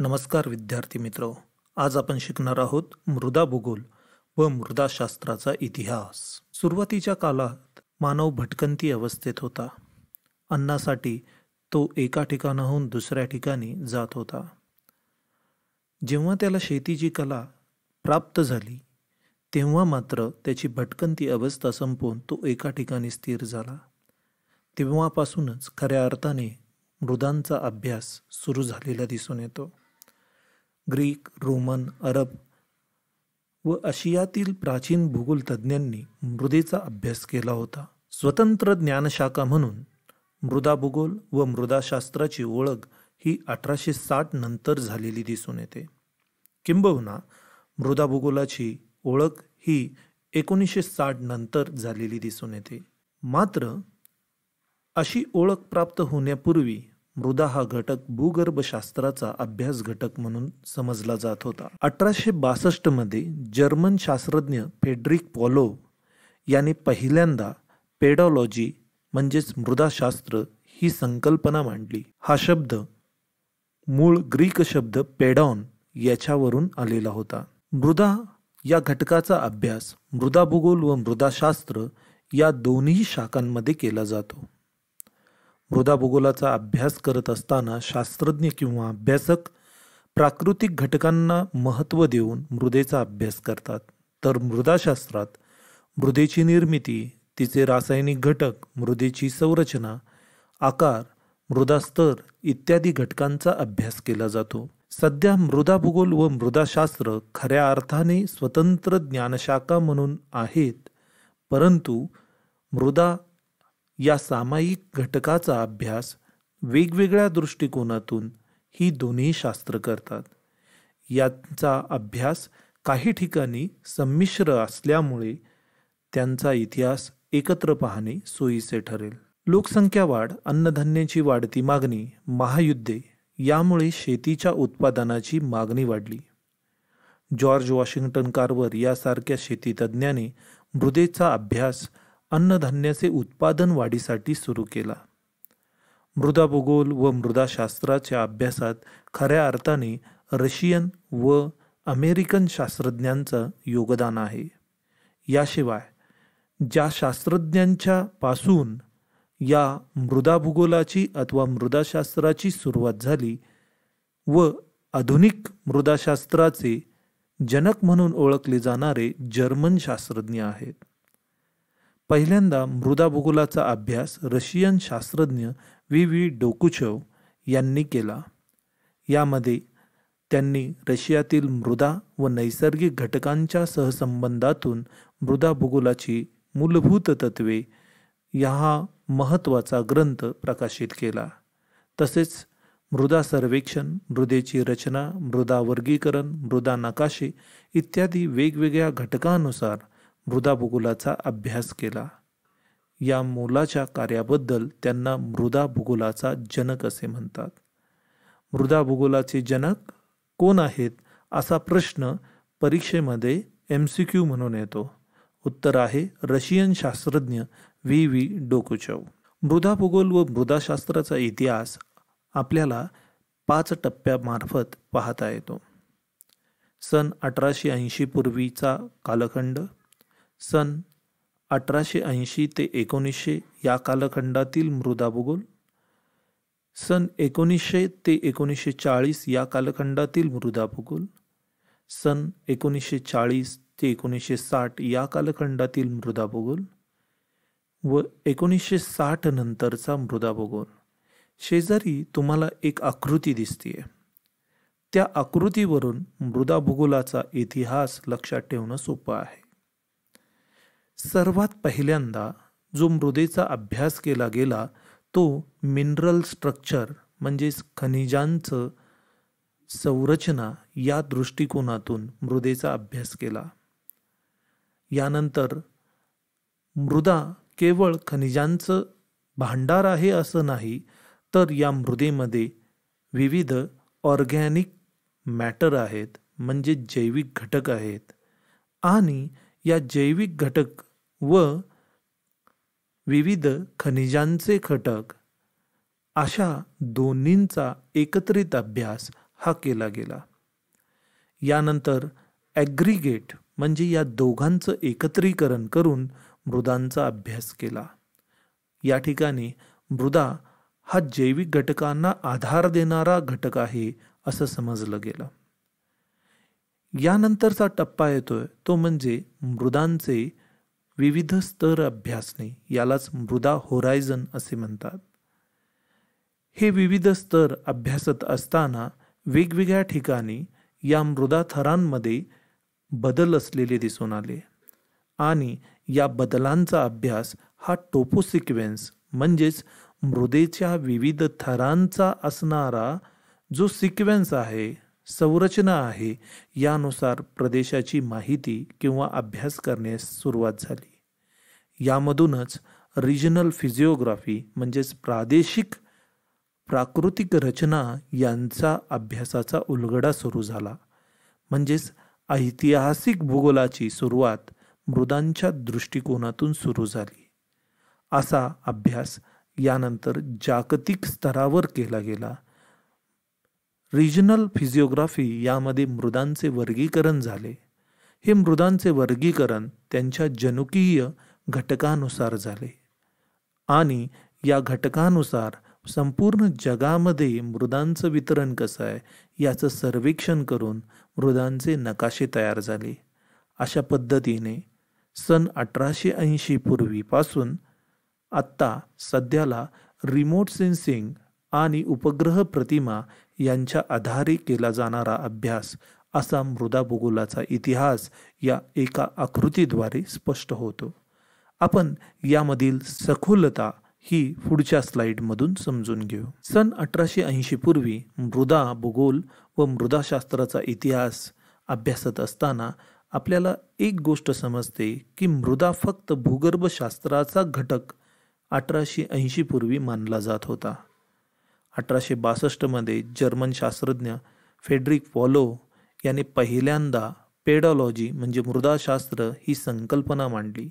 नमस्कार विद्यार्थी मित्र. आज आपण शिकणार आहोत मृदा भूगोल व मृदाशास्त्राचा इतिहास. सुरुवातीच्या काळात मानव भटकंती अवस्थेत होता. अन्नासाठी तो एका ठिकाणाहून दुसऱ्या ठिकाणी जात होता. जेव्हा त्याला शेतीची कला प्राप्त झाली तेव्हा मात्र त्याची भटकंती अवस्था संपवून तो एका ठिकाणी स्थिर झाला. तेव्हापासूनच खऱ्या अर्थाने मृदांचा अभ्यास सुरू झालेला दिसून येतो. ग्रीक, रोमन, अरब व आशियातील प्राचीन भूगोल तज्ज्ञांनी मृदेचा अभ्यास केला होता. स्वतंत्र ज्ञानशाखा म्हणून मृदा भूगोल व मृदाशास्त्राची ओळख ही 1860 नंतर झालेली दिसून येते. किंबहुना मृदा भूगोलाची ओळख ही 1960 नंतर झालेली दिसून येते. मात्र अशी ओळख प्राप्त होण्यापूर्वी मृदा हा घटक भूगर्भशास्त्राचा अभ्यास घटक म्हणून समजला जात होता. 1862 मध्ये जर्मन शास्त्रज्ञ फेडरिक पॉलोव यांनी पहिल्यांदा पेडॉलॉजी म्हणजेच मृदाशास्त्र ही संकल्पना मांडली. हा शब्द मूळ ग्रीक शब्द पेडॉन याच्यावरून आलेला होता. मृदा या घटकाचा अभ्यास मृदा भूगोल व मृदाशास्त्र या दोन्ही शाखांमध्ये केला जातो. मृदा भूगोलाचा अभ्यास करत असताना शास्त्रज्ञ किंवा अभ्यासक प्राकृतिक घटकांना महत्त्व देऊन मृदेचा अभ्यास करतात, तर मृदाशास्त्रात मृदेची निर्मिती, तिचे रासायनिक घटक, मृदेची संरचना, आकार, मृदास्तर इत्यादी घटकांचा अभ्यास केला जातो. सध्या मृदा भूगोल व मृदाशास्त्र खऱ्या अर्थाने स्वतंत्र ज्ञानशाखा म्हणून आहेत, परंतु मृदा या सामायिक घटकाचा अभ्यास वेगवेगळ्या दृष्टिकोनातून ही दोन्ही शास्त्र करतात. यांचा अभ्यास काही ठिकाणी संमिश्र असल्यामुळे त्यांचा इतिहास एकत्र पाहणे सोयीचे ठरेल. लोकसंख्या वाढ, अन्नधान्याची वाढती मागणी, महायुद्धे यामुळे शेतीच्या उत्पादनाची मागणी वाढली. जॉर्ज वॉशिंग्टन कार्वर यासारख्या शेतीतज्ञाने मृदेचा अभ्यास अन्नधान्याचे उत्पादन वाढीसाठी सुरू केला. मृदा भूगोल व मृदाशास्त्राच्या अभ्यासात खऱ्या अर्थाने रशियन व अमेरिकन शास्त्रज्ञांचं योगदान आहे. याशिवाय ज्या शास्त्रज्ञांच्या पासून या मृदा भूगोलाची अथवा मृदाशास्त्राची सुरुवात झाली व आधुनिक मृदाशास्त्राचे जनक म्हणून ओळखले जाणारे जर्मन शास्त्रज्ञ आहेत. पहिल्यांदा मृदा भूगोलाचा अभ्यास रशियन शास्त्रज्ञ व्ही डोकुचेव यांनी केला. यामध्ये त्यांनी रशियातील मृदा व नैसर्गिक घटकांच्या सहसंबंधातून मृदा भूगोलाची मूलभूत तत्वे हा महत्त्वाचा ग्रंथ प्रकाशित केला. तसेच मृदा सर्वेक्षण, मृदेची रचना, मृदा वर्गीकरण, मृदा नकाशे इत्यादी वेगवेगळ्या घटकानुसार मृदा भूगोलाचा अभ्यास केला. या मोलाच्या कार्याबद्दल त्यांना मृदा भूगोलाचा जनक असे म्हणतात. मृदा भूगोलाचे जनक कोण आहेत असा प्रश्न परीक्षेमध्ये MCQ म्हणून येतो. उत्तर आहे रशियन शास्त्रज्ञ व्ही डोकुचेव. मृदा भूगोल व मृदाशास्त्राचा इतिहास आपल्याला 5 टप्प्यामार्फत पाहता येतो. सन 1880 पूर्वीचा कालखंड, सन 1880 ते 1900 या कालखंडातील मृदा भूगोल, सन 1900 ते 1940 या कालखंडातील मृदा भूगोल, सन 1940 ते 1960 या कालखंडातील मृदा भूगोल व 1960 नंतरचा मृदा भूगोल. शेजारी तुम्हाला एक आकृती दिसतीये. त्या आकृतीवरून मृदा भूगोलाचा इतिहास लक्षात ठेवणं सोपं आहे. सर्वात पहिल्यांदा जो मृदेचा अभ्यास केला गेला तो मिनरल स्ट्रक्चर म्हणजेच खनिजांचं संरचना या दृष्टिकोनातून मृदेचा अभ्यास केला. यानंतर मृदा केवळ खनिजांचं भांडार आहे असं नाही, तर या मृदेमध्ये विविध ऑर्गॅनिक मॅटर आहेत म्हणजे जैविक घटक आहेत आणि या जैविक घटक व विविध खनिजांचे घटक अशा दोन्हींचा एकत्रित अभ्यास हा केला गेला. यानंतर ॲग्रिगेट म्हणजे या दोघांचं एकत्रीकरण करून मृदांचा अभ्यास केला. या ठिकाणी मृदा हा जैविक घटकांना आधार देणारा घटक आहे असं समजलं गेलं. यानंतरचा टप्पा येतोय तो म्हणजे मृदांचे विविध स्तर अभ्यासणे, यालाच मृदा होरायझन असे म्हणतात. हे विविध स्तर अभ्यासत असताना वेगवेगळ्या ठिकाणी या मृदा थरांमध्ये बदल असलेले दिसून आले आणि या बदलांचा अभ्यास हा टोपोसिक्वेन्स म्हणजेच मृदेच्या विविध थरांचा असणारा जो सिक्वेन्स आहे, संरचना आहे, यानुसार प्रदेशाची माहिती किंवा अभ्यास करण्यास सुरुवात झाली. यामधूनच रिजनल फिजिओग्राफी म्हणजेच प्रादेशिक प्राकृतिक रचना यांचा अभ्यासाचा उलगडा सुरू झाला. म्हणजेच ऐतिहासिक भूगोलाची सुरुवात मृदांच्या दृष्टिकोनातून सुरू झाली. असा अभ्यास यानंतर जागतिक स्तरावर केला गेला. रिजनल फिजिओग्राफी यामध्ये मृदांचे वर्गीकरण झाले. हे मृदांचे वर्गीकरण त्यांच्या जनुकीय घटकानुसार झाले आणि या घटकानुसार संपूर्ण जगामध्ये मृदांचं वितरण कसं आहे याचं सर्वेक्षण करून मृदांचे नकाशे तयार झाले. अशा पद्धतीने सन 1880 पूर्वीपासून आत्ता सध्याला रिमोट सेन्सिंग आणि उपग्रह प्रतिमा यांच्या आधारे केला जाणारा अभ्यास असा मृदा भूगोलाचा इतिहास या एका आकृतीद्वारे स्पष्ट होतो. आपण यामधील सखोलता ही पुढच्या स्लाइडमधून समजून घेऊ. सन 1880 पूर्वी मृदा भूगोल व मृदाशास्त्राचा इतिहास अभ्यासत असताना आपल्याला एक गोष्ट समजते की मृदा फक्त भूगर्भशास्त्राचा घटक 1880 पूर्वी मानला जात होता. 1862 मध्ये जर्मन शास्त्रज्ञ फ्रेडरिक वॉलो याने पहिल्यांदा पेडॉलॉजी म्हणजे मृदाशास्त्र ही संकल्पना मांडली.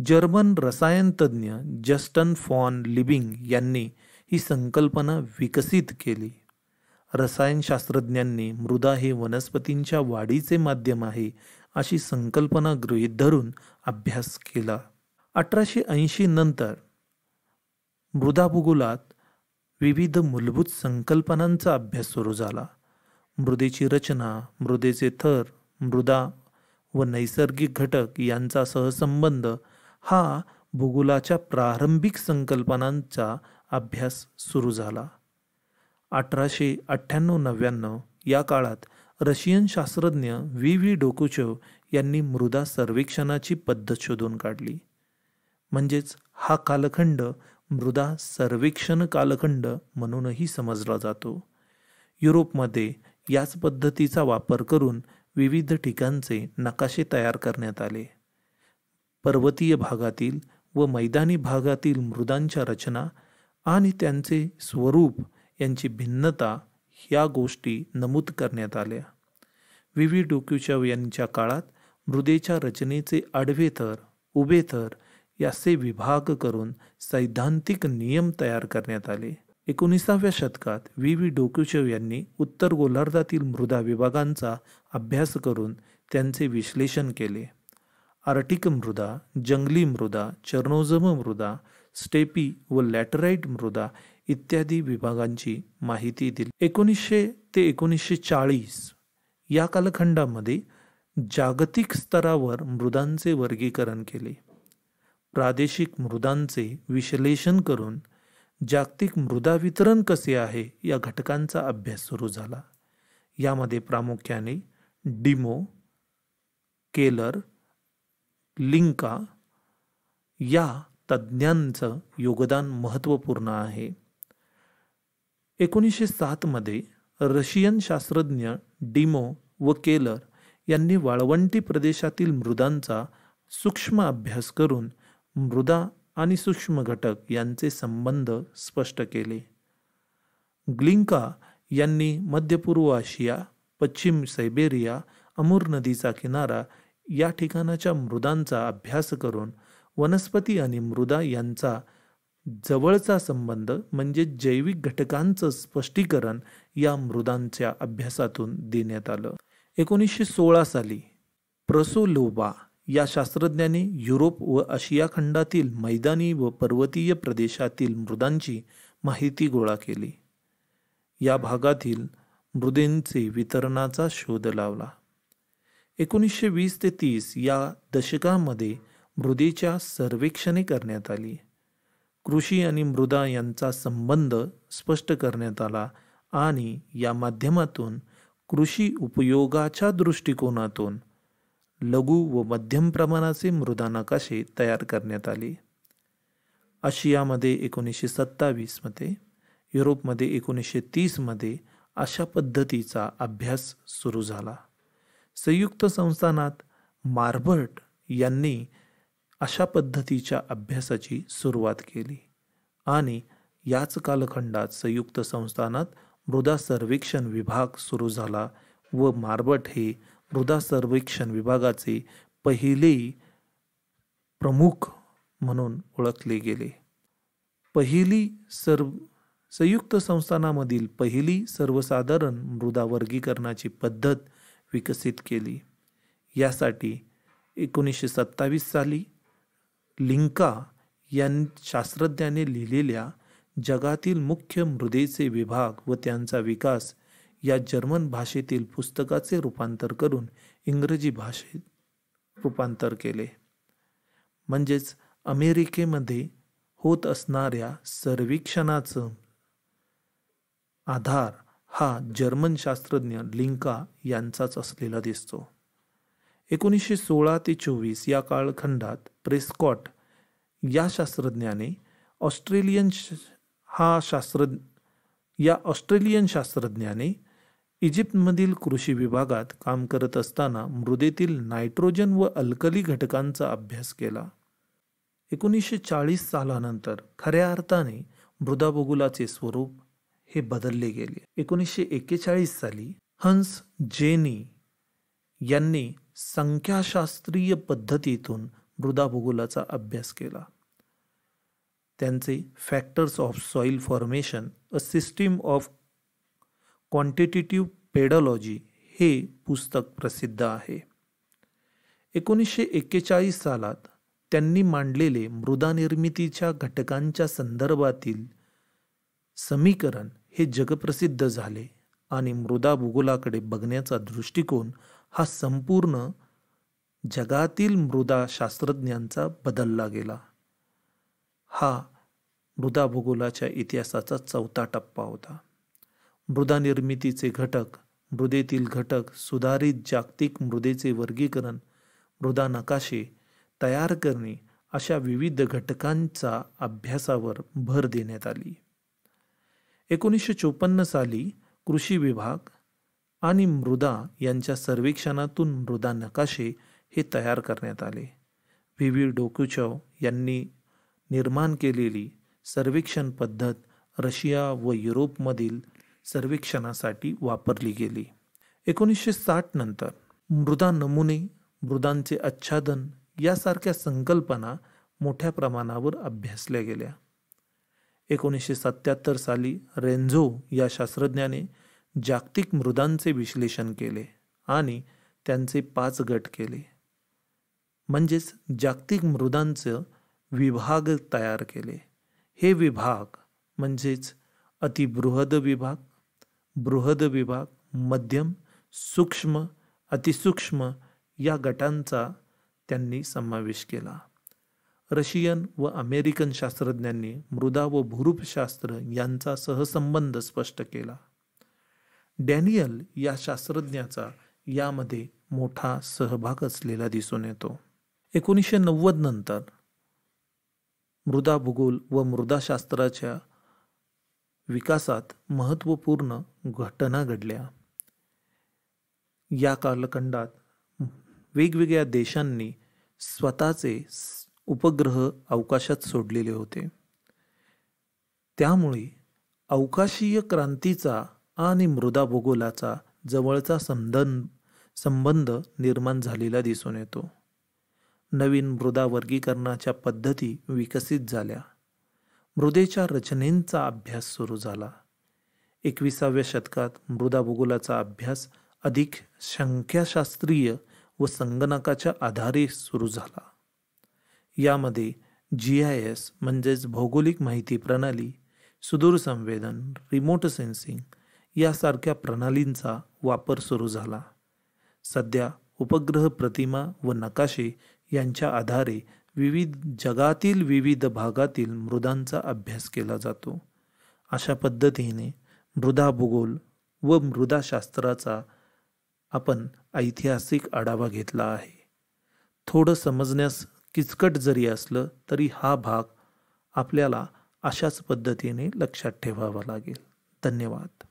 जर्मन रसायनतज्ञ जस्टन फॉन लिबिंग यांनी ही संकल्पना विकसित केली. रसायनशास्त्रज्ञांनी मृदा हे वनस्पतींच्या वाढीचे माध्यम आहे अशी संकल्पना गृहीत धरून अभ्यास केला. 1880 नंतर मृदा भूगोलात विविध मूलभूत संकल्पनांचा अभ्यास सुरू झाला. मृदेची रचना, मृदेचे थर, मृदा व नैसर्गिक घटक यांचा सहसंबंध हा भूगोलाच्या प्रारंभिक संकल्पनांचा अभ्यास सुरू झाला. 1898-99 या काळात रशियन शास्त्रज्ञ व्ही डोकुचेव यांनी मृदा सर्वेक्षणाची पद्धत शोधून काढली. म्हणजेच हा कालखंड मृदा सर्वेक्षण कालखंड म्हणूनही समजला जातो. युरोपमध्ये याच पद्धतीचा वापर करून विविध ठिकाणचे नकाशे तयार करण्यात आले. पर्वतीय भागातील व मैदानी भागातील मृदांच्या रचना आणि त्यांचे स्वरूप यांची भिन्नता ह्या गोष्टी नमूद करण्यात आल्या. व्ही डोकुचेव यांच्या काळात मृदेच्या रचनेचे आडवे थर, उभे थर याचे विभाग करून सैद्धांतिक नियम तयार करण्यात आले. 19व्या शतकात व्ही डोकुचेव यांनी उत्तर गोलार्धातील मृदा विभागांचा अभ्यास करून त्यांचे विश्लेषण केले. आर्टिक मृदा, जंगली मृदा, चर्नोझम मृदा, स्टेपी व लॅटराइट मृदा इत्यादी विभागांची माहिती दिली. 1900 ते 1940 या कालखंडामध्ये जागतिक स्तरावर मृदांचे वर्गीकरण केले. प्रादेशिक मृदांचे विश्लेषण करून जागतिक मृदा वितरण कसे आहे या घटकांचा अभ्यास सुरू झाला. यामध्ये प्रामुख्याने डिमो, केलर, लिंका या तज्ज्ञांचं योगदान महत्त्वपूर्ण आहे. 1907 मध्ये रशियन शास्त्रज्ञ डिमो व केलर यांनी वाळवंटी प्रदेशातील मृदांचा सूक्ष्म अभ्यास करून मृदा आणि सूक्ष्म घटक यांचे संबंध स्पष्ट केले. ग्लिंका यांनी मध्यपूर्व आशिया, पश्चिम सायबेरिया, अमूर नदीचा किनारा या ठिकाणाच्या मृदांचा अभ्यास करून वनस्पती आणि मृदा यांचा जवळचा संबंध म्हणजे जैविक घटकांचं स्पष्टीकरण या मृदांच्या अभ्यासातून देण्यात आलं. 1916 साली प्रसोलोबा या शास्त्रज्ञाने युरोप व आशिया खंडातील मैदानी व पर्वतीय प्रदेशातील मृदांची माहिती गोळा केली. या भागातील मृदेंचे वितरणाचा शोध लावला. 1920 ते 30 या दशकामध्ये मृदेच्या सर्वेक्षणे करण्यात आली. कृषी आणि मृदा यांचा संबंध स्पष्ट करण्यात आला आणि या माध्यमातून कृषी उपयोगाच्या दृष्टिकोनातून लघु व मध्यम प्रमाणाचे मृदा नकाशे तयार करण्यात आले. आशियामध्ये 1927 मध्ये, युरोपमध्ये 1930 मध्ये अशा पद्धतीचा अभ्यास सुरू झाला. संयुक्त संस्थानात मार्बर्ट यांनी अशा पद्धतीच्या अभ्यासाची सुरुवात केली आणि याच कालखंडात संयुक्त संस्थानात मृदा सर्वेक्षण विभाग सुरू झाला व मार्बर्ट हे मृदा सर्वेक्षण विभागाचे पहिले प्रमुख म्हणून ओळखले गेले. संयुक्त संस्थानामधील पहिली सर्वसाधारण मृदा वर्गीकरणाची पद्धत विकसित केली. यासाठी 1927 साली लिंका या शास्त्रज्ञाने लिहिलेल्या जगातील मुख्य मृदेचे विभाग व त्यांचा विकास या जर्मन भाषेतील पुस्तकाचे रूपांतर करून इंग्रजी भाषेत रूपांतर केले. म्हणजेच अमेरिकेमध्ये होत असणाऱ्या सर्वेक्षणाचा आधार हा जर्मन शास्त्रज्ञ लिंका यांचाच असलेला दिसतो. 1916 ते 24 या कालखंडात प्रेस्कॉट या शास्त्रज्ञाने ऑस्ट्रेलियन शास्त्रज्ञाने इजिप्तमधील कृषी विभागात काम करत असताना मृदेतील नायट्रोजन व अल्कली घटकांचा अभ्यास केला. 1940 सालानंतर खऱ्या अर्थाने मृदा भूगोलाचे स्वरूप हे बदलले गेले. 1941 साली हन्स जेनी यांनी संख्याशास्त्रीय पद्धतीतून मृदा भूगोलाचा अभ्यास केला. त्यांचे factors of soil formation a system of quantitative pedology हे पुस्तक प्रसिद्ध आहे. 1941 सालात त्यांनी मांडलेले मृदा निर्मितीच्या घटकांच्या संदर्भातील समीकरण हे जगप्रसिद्ध झाले आणि मृदा भूगोलाकडे बघण्याचा दृष्टिकोन हा संपूर्ण जगातील मृदा शास्त्रज्ञांचा बदलला गेला. हा मृदा भूगोलाच्या इतिहासाचा चौथा टप्पा होता. मृदा निर्मितीचे घटक, मृदेतील घटक, सुधारित जागतिक मृदेचे वर्गीकरण, मृदा नकाशे तयार करणे अशा विविध घटकांचा अभ्यासावर भर देण्यात आली. 1954 साली कृषी विभाग आणि मृदा यांच्या सर्वेक्षणातून मृदा नकाशे हे तयार करण्यात आले. व्ही व्ही डोकुचोव यांनी निर्माण केलेली सर्वेक्षण पद्धत रशिया व युरोपमधील सर्वेक्षणासाठी वापरली गेली. 1960 नंतर मृदा नमुने, मृदांचे आच्छादन यासारख्या संकल्पना मोठ्या प्रमाणावर अभ्यासल्या गेल्या. 1977 साली रेन्झो या शास्त्रज्ञाने जागतिक मृदांचे विश्लेषण केले आणि त्यांचे 5 गट केले. म्हणजेच जागतिक मृदांचे विभाग तयार केले. हे विभाग म्हणजेच अतिबृहद विभाग, बृहद विभाग, मध्यम, सूक्ष्म, अतिसूक्ष्म या गटांचा त्यांनी समावेश केला. रशियन व अमेरिकन शास्त्रज्ञांनी मृदा व भूरूपशास्त्र यांचा सहसंबंध स्पष्ट केला. डॅनियल या शास्त्रज्ञाचा यामध्ये मोठा सहभाग असलेला दिसून येतो. 1990 नंतर मृदा भूगोल व मृदाशास्त्राच्या विकासात महत्त्वपूर्ण घटना घडल्या. या कालखंडात वेगवेगळ्या देशांनी स्वतःचे उपग्रह अवकाशात सोडलेले होते. त्यामुळे अवकाशीय क्रांतीचा आणि मृदा भूगोलाचा जवळचा संबंध निर्माण झालेला दिसून येतो. नवीन मृदा वर्गीकरणाच्या पद्धती विकसित झाल्या. मृदेच्या रचनेचा अभ्यास सुरू झाला. 21व्या शतकात मृदा भूगोलाचा अभ्यास अधिक संख्याशास्त्रीय व संगणकाच्या आधारे सुरू झाला. यामध्ये GIS म्हणजेच भौगोलिक माहिती प्रणाली, सुदूर संवेदन, रिमोट सेन्सिंग यासारख्या प्रणालींचा वापर सुरू झाला. सध्या उपग्रह प्रतिमा व नकाशे यांच्या आधारे जगातील विविध भागातील मृदांचा अभ्यास केला जातो. अशा पद्धतीने मृदा भूगोल व मृदाशास्त्राचा आपण ऐतिहासिक आढावा घेतला आहे. थोडं समजण्यास किचकट जरी असलं तरी हा भाग आपल्याला अशाच पद्धतीने लक्षात ठेवावा लागेल. धन्यवाद.